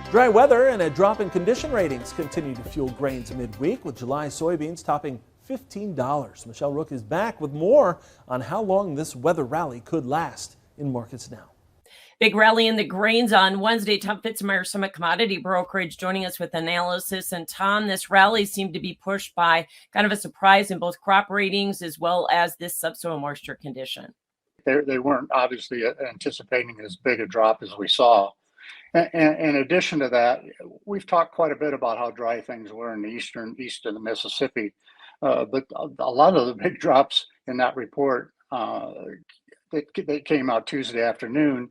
Dry weather and a drop in condition ratings continue to fuel grains midweek, with July soybeans topping $15. Michelle Rook is back with more on how long this weather rally could last in Markets Now. Big rally in the grains on Wednesday. Tomm Pfitzenmaier, Summit Commodity Brokerage, joining us with analysis. And Tom, this rally seemed to be pushed by kind of a surprise in both crop ratings as well as this subsoil moisture condition. They weren't obviously anticipating as big a drop as we saw. And in addition to that, we've talked quite a bit about how dry things were in the east of the Mississippi. But a lot of the big drops in that report that came out Tuesday afternoon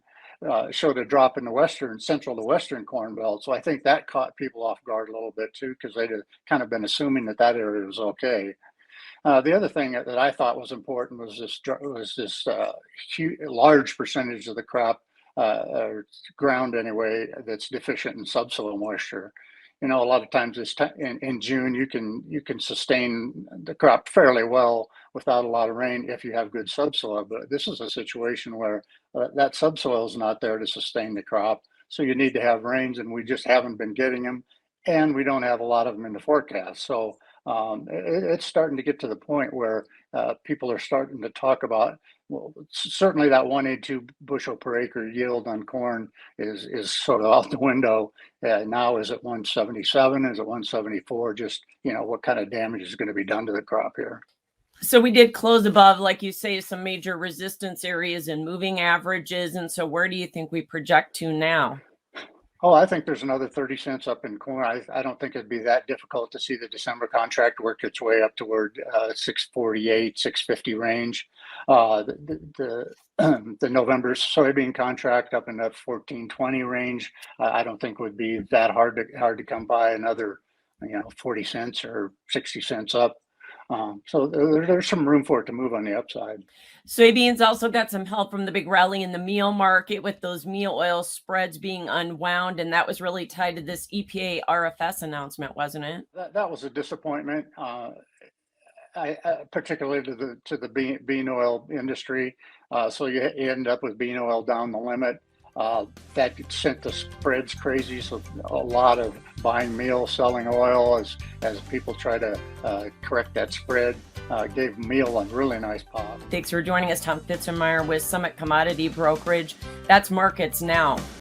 showed a drop in the central to western corn belt. So I think that caught people off guard a little bit too, because they'd kind of been assuming that area was okay. The other thing that I thought was important was this large percentage of the crop, or ground anyway, that's deficient in subsoil moisture. You know, a lot of times in June, you can sustain the crop fairly well without a lot of rain if you have good subsoil. But this is a situation where that subsoil is not there to sustain the crop. So you need to have rains, and we just haven't been getting them. And we don't have a lot of them in the forecast. So it's starting to get to the point where people are starting to talk about, well, certainly that 182 bushel per acre yield on corn is sort of out the window. Now is it 177? Is it 174? Just, you know, what kind of damage is going to be done to the crop here? So we did close above, like you say, some major resistance areas and moving averages. And so where do you think we project to now? Oh, I think there's another 30 cents up in corn. I don't think it'd be that difficult to see the December contract work its way up toward 648, 650 range. The November soybean contract up in that 1420 range, I don't think would be that hard to come by. Another, 40 cents or 60 cents up. So there's some room for it to move on the upside. Soybeans also got some help from the big rally in the meal market, with those meal oil spreads being unwound, and that was really tied to this EPA RFS announcement, wasn't it? That was a disappointment, particularly to the bean oil industry. So you end up with bean oil down the limit. That sent the spreads crazy, so a lot of buying meal, selling oil as people try to correct that spread. Gave meal a really nice pop. Thanks for joining us, Tomm Pfitzenmaier with Summit Commodity Brokerage. That's Markets Now.